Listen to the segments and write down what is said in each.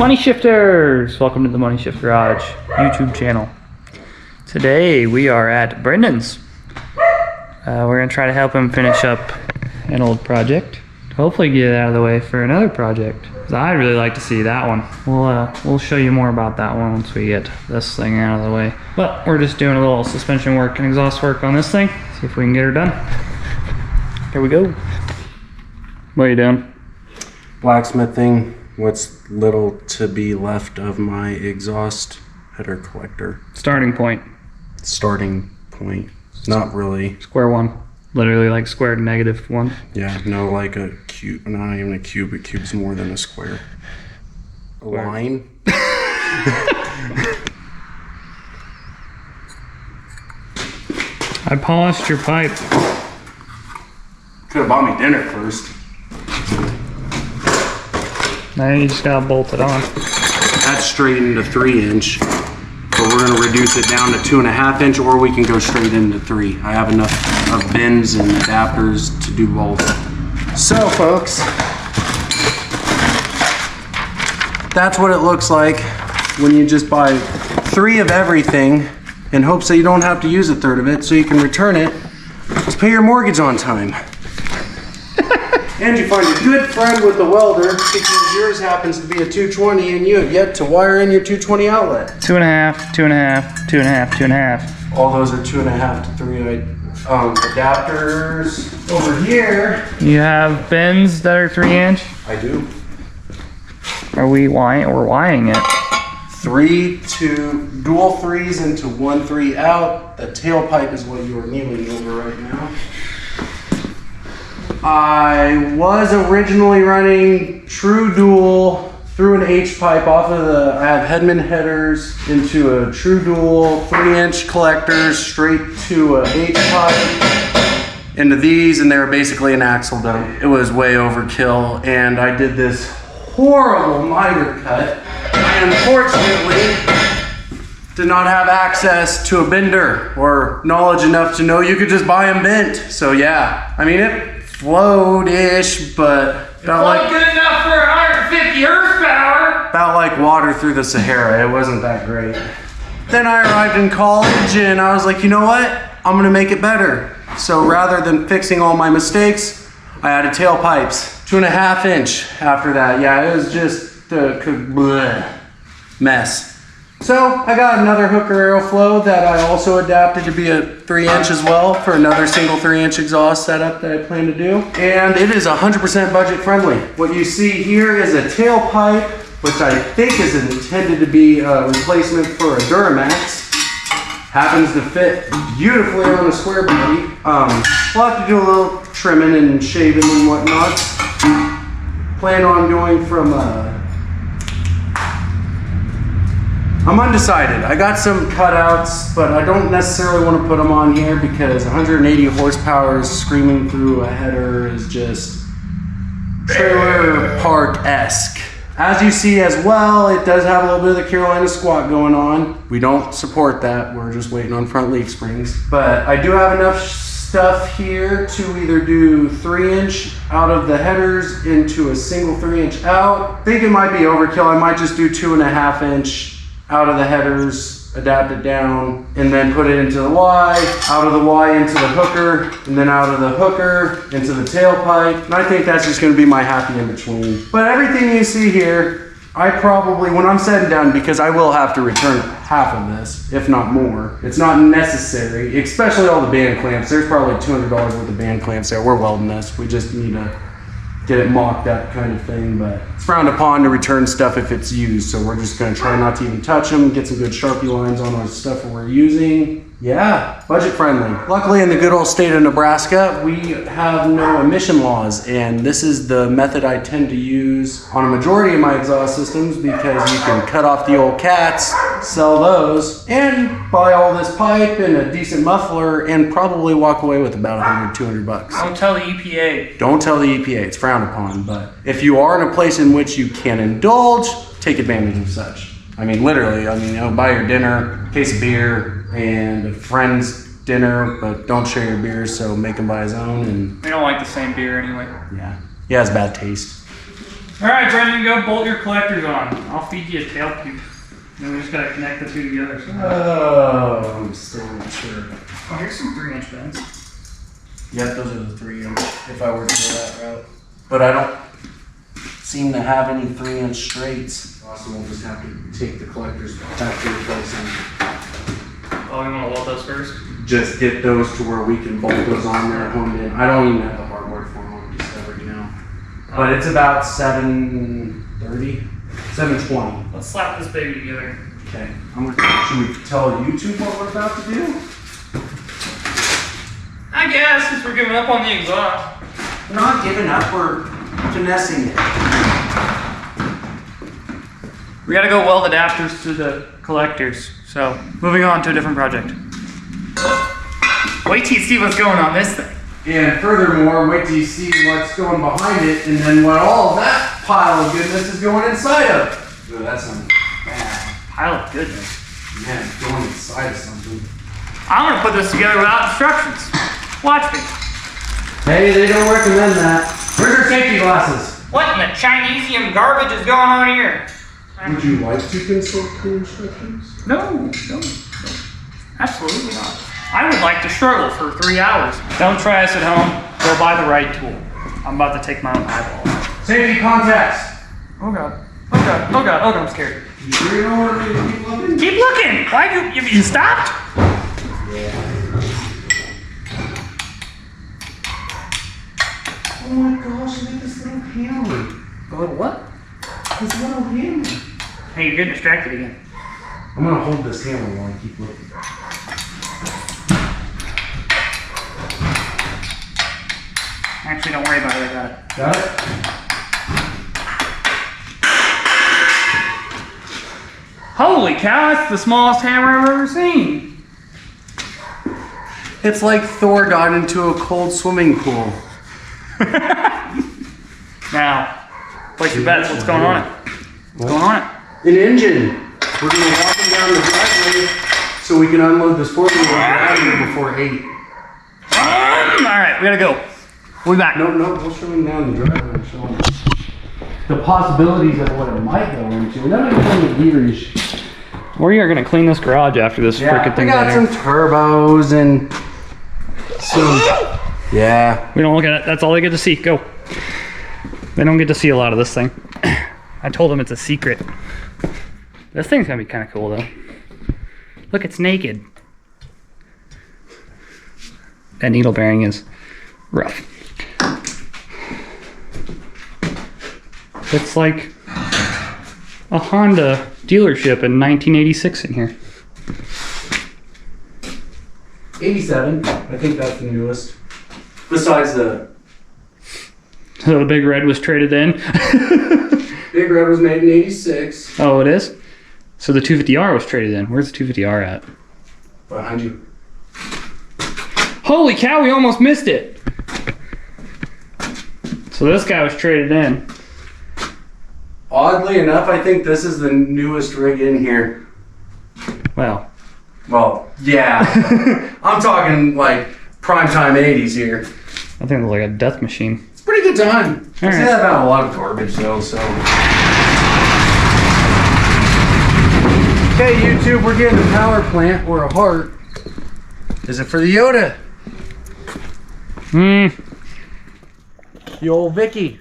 Money Shifters! Welcome to the Money Shift Garage YouTube channel. Today we are at Brendan's. We're going to try to help him finish up an old project. Hopefully get it out of the way for another project. 'Cause I'd really like to see that one. We'll show you more about that one once we get this thing out of the way. But we're just doing a little suspension work and exhaust work on this thing. See if we can get her done. Here we go. What are you doing? Blacksmithing what's little to be left of my exhaust header collector. Starting point. Starting point. Not really. Square one. Literally like square -1. Yeah, no, like a cube. Not even a cube. A cube's more than a square. A line. I polished your pipe. Could have bought me dinner first. Now you just gotta bolt it on. That's straight into 3-inch. But we're gonna reduce it down to 2.5 inch, or we can go straight into 3. I have enough of bins and adapters to do both. So folks, that's what it looks like when you just buy 3 of everything in hopes that you don't have to use a third of it so you can return it. Just pay your mortgage on time. And you find a good friend with the welder because yours happens to be a 220 and you have yet to wire in your 220 outlet. 2.5, 2.5, 2.5, 2.5. All those are 2.5 to 3 adapters. Over here, You have bins that are 3-inch. I do. Are we wiring? We're wiring it. 3 to dual 3s into 1 3 out. The tailpipe is what you are kneeling over right now. I was originally running true dual through an H pipe off of I have Headman headers into a true dual 3-inch collectors straight to a H pipe into these, and they were basically an axle dump. It was way overkill, and I did this horrible miter cut. I unfortunately did not have access to a bender or knowledge enough to know you could just buy them bent. So yeah, I mean it flowed-ish, but felt like good enough for 150 horsepower. Felt like water through the Sahara. It wasn't that great. Then I arrived in college and I was like, you know what? I'm gonna make it better. So rather than fixing all my mistakes, I added tailpipes, 2.5 inch after that. Yeah, it was just a mess. So I got another hooker aeroflow that I also adapted to be a 3-inch as well for another single 3-inch exhaust setup that I plan to do. And it is 100% budget friendly. What you see here is a tailpipe, which I think is intended to be a replacement for a Duramax. Happens to fit beautifully on a square body. We'll have to do a little trimming and shaving and whatnot. Plan on going from I'm undecided. I got some cutouts, but I don't necessarily want to put them on here because 180 horsepower screaming through a header is just trailer park-esque. As you see as well, it does have a little bit of the Carolina squat going on. We don't support that. We're just waiting on front leaf springs. But I do have enough stuff here to either do 3-inch out of the headers into a single 3-inch out. I think it might be overkill. I might just do 2.5 inch out of the headers, adapt it down, and then put it into the Y, out of the Y into the hooker, and then out of the hooker into the tailpipe. And I think that's just gonna be my happy in between. But everything you see here, I probably, when I'm said and done, because I will have to return half of this, if not more. It's not necessary, especially all the band clamps. There's probably $200 worth of band clamps there. We're welding this. We just need to get it mocked up kind of thing, but it's frowned upon to return stuff if it's used, so we're just gonna try not to even touch them, get some good Sharpie lines on our stuff we're using. Yeah, budget friendly. Luckily in the good old state of Nebraska, we have no emission laws, and this is the method I tend to use on a majority of my exhaust systems because you can cut off the old cats, sell those, and buy all this pipe and a decent muffler and probably walk away with about 100, 200 bucks. Don't tell the EPA. Don't tell the EPA, it's frowned upon, but if you are in a place in which you can indulge, take advantage of such. I mean, literally, buy your dinner, case of beer, and a friend's dinner, but don't share your beers, so make him buy his own. And We don't like the same beer anyway. yeah, he has bad taste. Alright, Brendan, go bolt your collectors on. I'll feed you a tailpipe. Then we just gotta connect the two together. So. Oh, I'm still not sure. Oh, here's some 3-inch bends. Yep, those are the 3-inch, if I were to go that route. But I don't seem to have any 3-inch straights. Also, we'll just have to take the collectors back to replace them. Oh, you wanna weld those first? Just get those to where we can bolt those on there, honed in. I don't even have the hardware for them, I'm discovering now. But it's about 7:30, 7:20. Let's slap this baby together. Okay, should we tell YouTube what we're about to do? I guess, since we're giving up on the exhaust. We're not giving up, we're finessing it. We gotta go weld adapters to the collectors. So, moving on to a different project. Wait till you see what's going on this thing. And furthermore, wait till you see what's going behind it, and then what all of that pile of goodness is going inside of. Ooh, that sounds bad. Pile of goodness. Man, it's going inside of something. I'm gonna put this together without instructions. Watch me. Hey, they don't recommend that. Where's your safety glasses? What in the Chinesian garbage is going on here? Would you like to consult the instructions? No. Absolutely not. I would like to struggle for 3 hours. Don't try this at home. Go buy the right tool. I'm about to take my own eyeball. Safety contacts. Oh god. Oh god. Oh god. Oh god. I'm scared. You sure you don't want me to keep looking? Keep looking. Why you stopped? Yeah. Oh my gosh, look at this little hammer. A little what? This little hammer. Hey, you're getting distracted again. I'm gonna hold this hammer while I keep looking. Actually, don't worry about it. I got it. Got it? Holy cow, that's the smallest hammer I've ever seen. It's like Thor got into a cold swimming pool. Now, place your bets. What's going on it? What's going on it? An engine. We're gonna walk him down the driveway so we can unload this forklift and get out of here before 8. Alright, we gotta go. We'll be back. No, we'll show him down the driveway and show him the possibilities of what it might go into. We're not even doing the gears. We are gonna clean this garage after this frickin' thing. We got some turbos and some. Yeah. We don't look at it. That's all they get to see. Go. They don't get to see a lot of this thing. I told them it's a secret. This thing's gonna be kind of cool though. Look, it's naked. That needle bearing is rough. It's like a Honda dealership in 1986 in here. 87. I think that's the newest. Besides the So the Big Red was traded in. Big Red was made in 86. Oh, it is? So the 250R was traded in. Where's the 250R at? Behind you. Holy cow, we almost missed it. So this guy was traded in. Oddly enough, I think this is the newest rig in here. Well, yeah. I'm talking like primetime 80s here. I think it was like a death machine. It's a pretty good time. I All see right. that about a lot of garbage though, so. Okay, YouTube, we're getting a power plant or a heart. Is it for the Yoda? The old Vicky.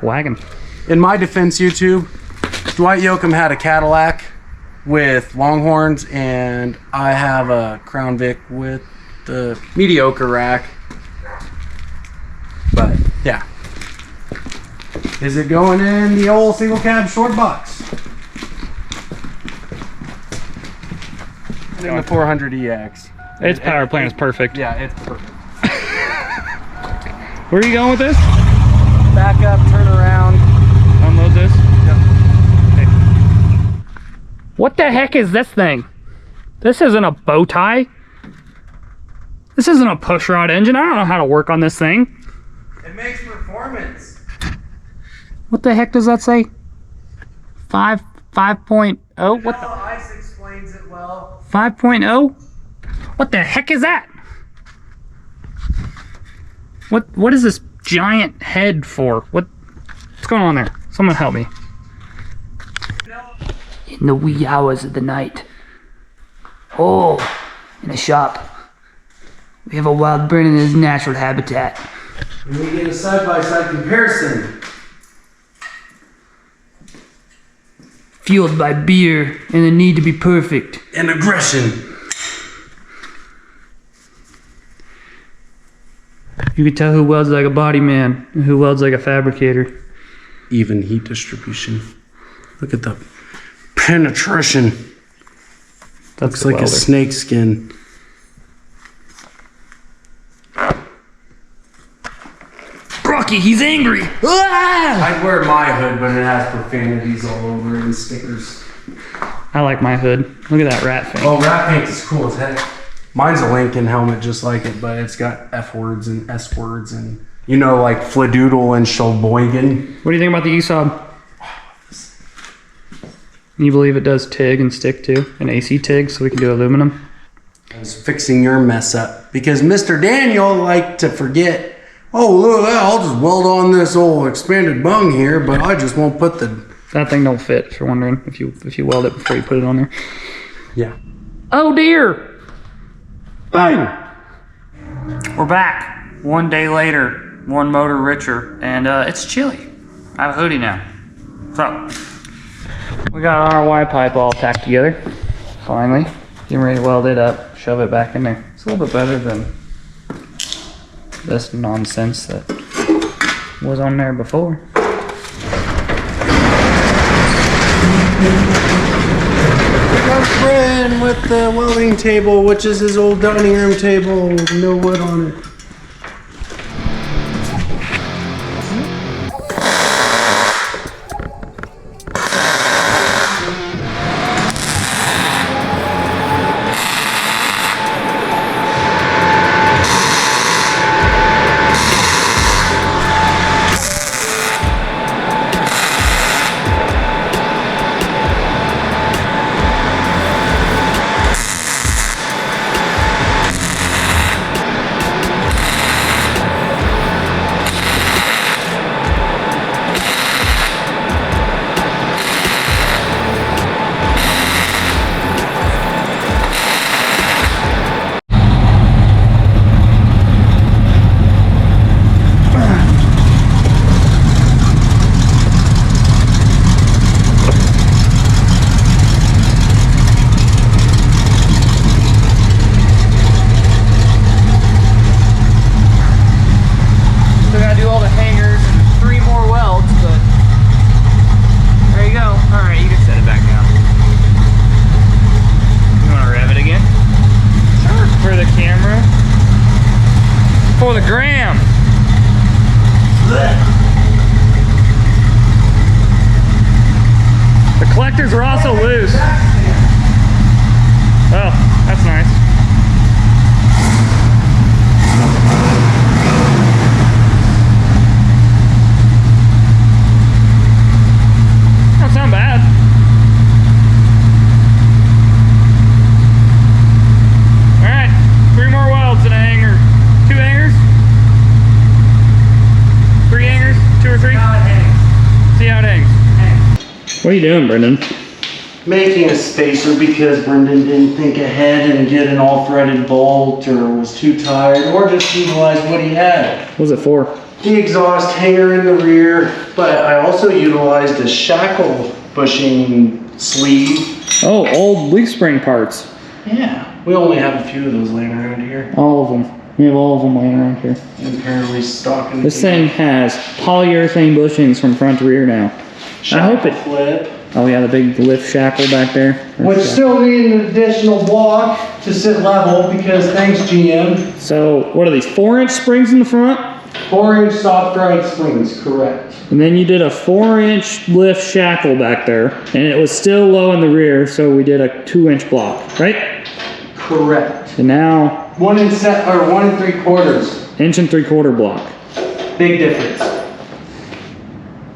Wagon. In my defense, YouTube, Dwight Yoakam had a Cadillac with Longhorns, and I have a Crown Vic with the mediocre rack. But yeah, is it going in the old single cab short box? In the 400EX. Its power plant is perfect. Yeah, it's perfect. Where are you going with this? Back up, turn around. Unload this? Yep. Okay. What the heck is this thing? This isn't a bow tie. This isn't a push rod engine. I don't know how to work on this thing. It makes performance. What the heck does that say? 5.0? What the? Ice explains it well. 5.0? What the heck is that? What is this giant head for? What's going on there? Someone help me. In the wee hours of the night. Oh, in a shop. We have a wild Bren in his natural habitat. And we get a side-by-side comparison. Fueled by beer and the need to be perfect. And aggression. You can tell who welds like a body man and who welds like a fabricator. Even heat distribution. Look at the penetration. That's Looks like a snake skin. Rocky, he's angry. Ah! I'd wear my hood, but it has profanities all over it and stickers. I like my hood. Look at that rat thing. Oh, rat paint is cool as heck. Mine's a Lincoln helmet just like it, but it's got F words and S words and, you know, like Fladoodle and Sheboygan. What do you think about the ESOB? You believe it does TIG and stick too? An AC TIG so we can do aluminum? I was fixing your mess up because Mr. Daniel liked to forget, oh, look, I'll just weld on this old expanded bung here, but I just won't put the... That thing don't fit, if you're wondering, if you weld it before you put it on there. Yeah. Oh dear! Bang! We're back. 1 day later, one motor richer, and it's chilly. I have a hoodie now. So, we got our Y pipe all tacked together. Finally. Getting ready to weld it up, shove it back in there. It's a little bit better than this nonsense that was on there before. Our friend with the welding table, which is his old dining room table, with no wood on it. For the gram. The collectors are also loose. Oh, that's nice. Don't sound bad. Alright, 3 more welds in a hanger. 2 hangers? 3 hangers? 2 or 3? See how it hangs. What are you doing, Brendan? Making a spacer because Brendan didn't think ahead and get an all threaded bolt or was too tired or just utilized what he had. What was it for? The exhaust hanger in the rear, but I also utilized a shackle bushing sleeve. Oh, old leaf spring parts. Yeah, we only have a few of those laying around here. All of them. We have all of them laying around here. And apparently stocking. This thing has polyurethane bushings from front to rear now. I hope it. Flip. Oh yeah, the big lift shackle back there. Which still need an additional block to sit level because thanks GM. So what are these, 4-inch springs in the front? 4-inch soft ride springs, correct. And then you did a 4-inch lift shackle back there, and it was still low in the rear, so we did a 2-inch block, right? Correct. And now 1 3/4. 1 3/4 block. Big difference.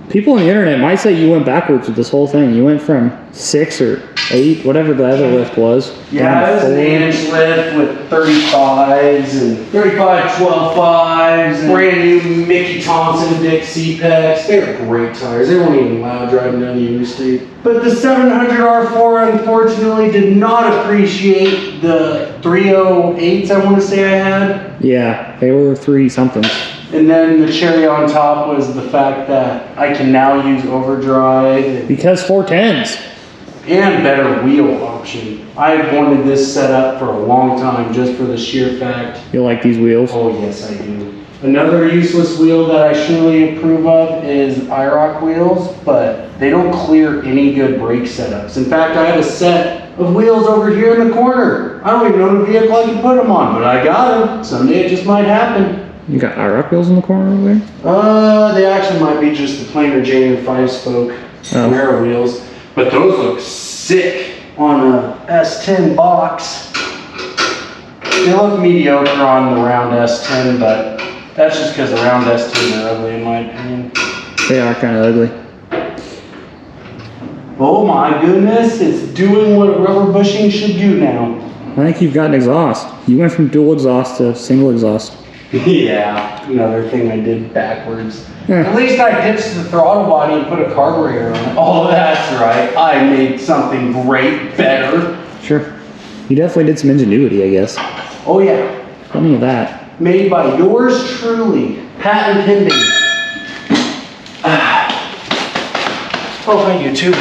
People on the internet might say you went backwards with this whole thing. You went from 6 or 8, whatever the other lift was. Yeah, it was an 8-inch lift with 35s and 35 12.5s and brand new Mickey Thompson Dixie pecs. They're great tires. They weren't even loud driving down the interstate. But the 700 R4 unfortunately did not appreciate the 308s I want to say I had. Yeah, they were 3 somethings. And then the cherry on top was the fact that I can now use overdrive. Because 410s. And better wheel option. I've wanted this set up for a long time just for the sheer fact. You like these wheels? Oh yes I do. Another useless wheel that I surely approve of is IROC wheels, but they don't clear any good brake setups. In fact, I have a set of wheels over here in the corner. I don't even know the vehicle I can put them on, but I got them. Someday it just might happen. You got IROC wheels in the corner over there? They actually might be just the plainer Jane 5-spoke Camaro wheels. But those look sick on a S10 box. They look mediocre on the round S10, but that's just because the round S10s are ugly in my opinion. They are kind of ugly. Oh my goodness, it's doing what rubber bushing should do now. I think you've got an exhaust. You went from dual exhaust to single exhaust. Yeah, another thing I did backwards. Yeah. At least I ditched the throttle body and put a carburetor on it. Oh, that's right. I made something great better. Sure. You definitely did some ingenuity, I guess. Oh yeah. Tell me that. Made by yours truly. Patent pending. Oh, hi YouTube.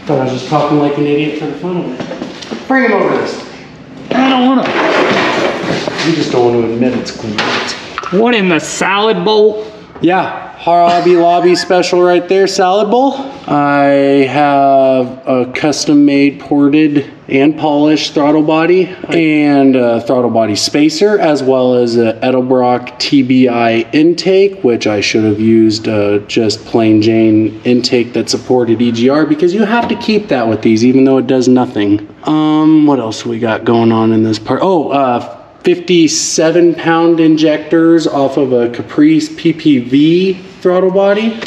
Thought I was just talking like an idiot for the fun of it. Bring him over this way. I don't want to. You just don't want to admit it's great. What in the salad bowl? Yeah, Hobby Lobby special right there, salad bowl. I have a custom made, ported, and polished throttle body and a throttle body spacer, as well as a Edelbrock TBI intake, which I should have used just plain Jane intake that supported EGR, because you have to keep that with these, even though it does nothing. What else we got going on in this part? 57-pound injectors off of a Caprice PPV throttle body.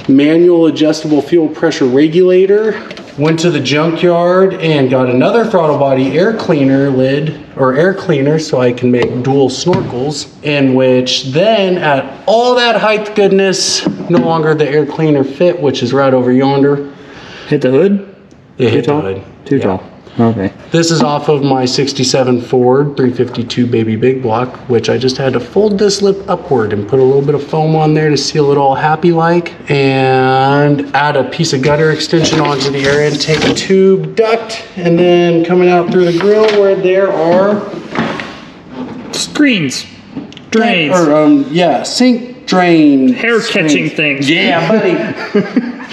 Manual adjustable fuel pressure regulator. Went to the junkyard and got another throttle body air cleaner lid, or air cleaner, so I can make dual snorkels, in which then at all that height goodness, no longer the air cleaner fit, which is right over yonder. Hit the hood? It hit tall? the hood. Too tall. Okay. This is off of my 67 Ford 352 baby big block, which I just had to fold this lip upward and put a little bit of foam on there to seal it all happy like, and add a piece of gutter extension onto the air intake tube duct, and then coming out through the grill where there are Screens. Drains. Sink drain. Hair catching things. Yeah, buddy.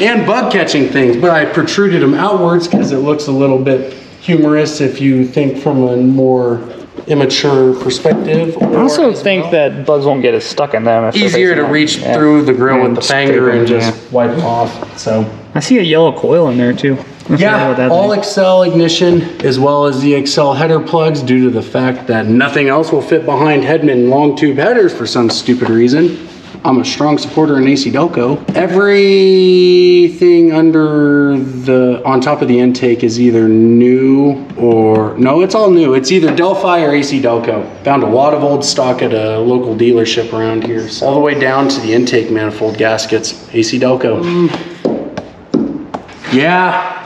And bug catching things, but I protruded them outwards because it looks a little bit humorous if you think from a more immature perspective. I also think that bugs won't get as stuck in them. If Easier to reach through the grill with the finger and just wipe them off. So I see a yellow coil in there too. yeah, all Excel ignition as well as the Excel header plugs, due to the fact that nothing else will fit behind Hedman long tube headers for some stupid reason. I'm a strong supporter in AC Delco. Everything on top of the intake is either new or, no, it's all new. It's either Delphi or AC Delco. Found a lot of old stock at a local dealership around here. So all the way down to the intake manifold gaskets, AC Delco. Yeah.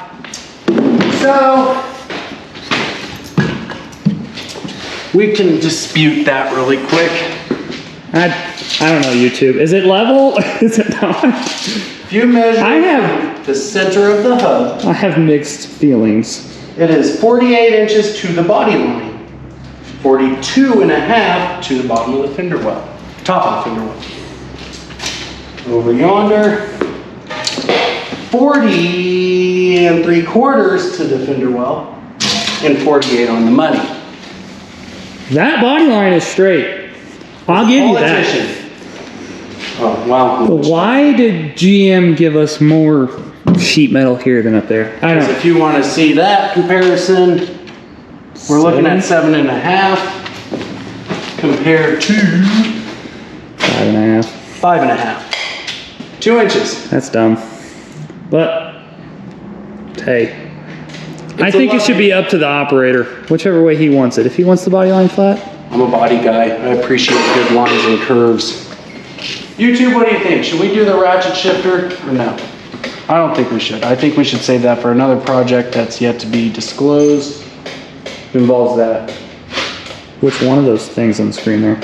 So, we can dispute that really quick. I don't know, YouTube. Is it level? Is it not? If you measure the center of the hub, I have mixed feelings. It is 48 inches to the body line, 42 and a half to the bottom of the fender well, top of the fender well. Over yonder, 40 3/4 to the fender well, and 48 on the money. That body line is straight. I'll give you that. Oh, wow. But why did GM give us more sheet metal here than up there? I don't know. If you want to see that comparison, we're looking at 7.5 compared to 5.5. 5.5. 2 inches. That's dumb. But Hey, I think it should be up to the operator, whichever way he wants it. If he wants the body line flat. I'm a body guy. I appreciate good lines and curves. YouTube, what do you think? Should we do the ratchet shifter or no? I don't think we should. I think we should save that for another project that's yet to be disclosed. It involves that. Which one of those things on the screen there?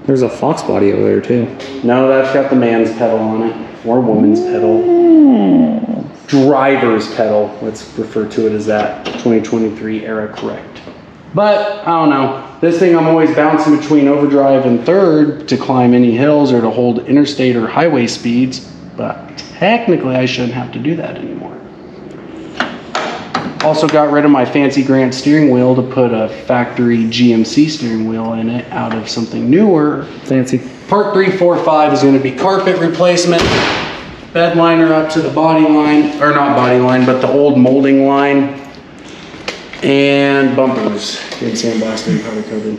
There's a Fox body over there too. No, that's got the man's pedal on it, or woman's pedal. Driver's pedal, let's refer to it as that. 2023 era correct. But, I don't know. This thing I'm always bouncing between overdrive and third to climb any hills or to hold interstate or highway speeds. But technically I shouldn't have to do that anymore. Also got rid of my fancy Grant steering wheel to put a factory GMC steering wheel in it out of something newer. Fancy. Part 345 is going to be carpet replacement, bed liner up to the body line, or not body line, but the old molding line, and bumpers getting sandblasted and powder coated.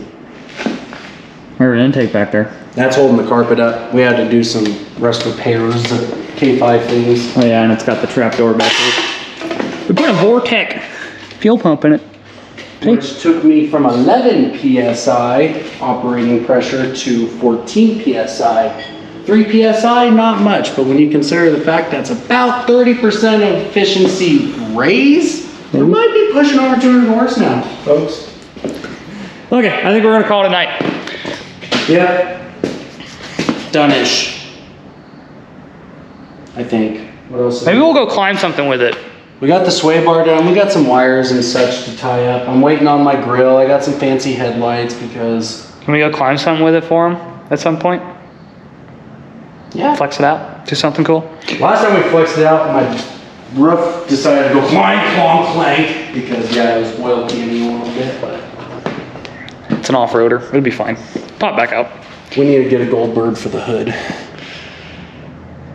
There's an intake back there. That's holding the carpet up. We had to do some rust repairs, the K5 things. Oh yeah, and it's got the trap door back there. We put a Vortec fuel pump in it. Which took me from 11 PSI operating pressure to 14 PSI. 3 PSI, not much, but when you consider the fact that's about 30% efficiency raise, we might be pushing over 200 horse now, folks. Okay, I think we're gonna call it a night. Yep. Done-ish. I think. What else? Maybe we'll go climb something with it. We got the sway bar done. We got some wires and such to tie up. I'm waiting on my grill. I got some fancy headlights because... Can we go climb something with it for him at some point? Yeah. Flex it out, do something cool. Last time we flexed it out, my roof decided to go clank, clonk, clank because, yeah, it was oil candy a little bit, but... It's an off-roader, it'll be fine. Pop back out. We need to get a gold bird for the hood.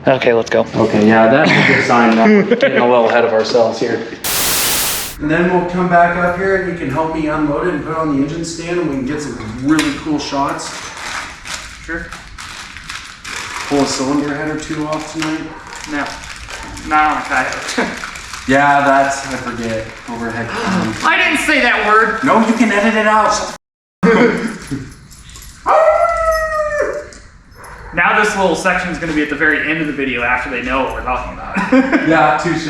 Okay, let's go. Okay, yeah, that's a good sign that we're getting a little ahead of ourselves here. And then we'll come back up here and you can help me unload it and put it on the engine stand and we can get some really cool shots. Sure. Pull a cylinder head or two off tonight. No, not on a Coyote. Yeah, that's, I forget, overhead cam. I didn't say that word. No, you can edit it out. Now this little section is going to be at the very end of the video after they know what we're talking about. Yeah, touche.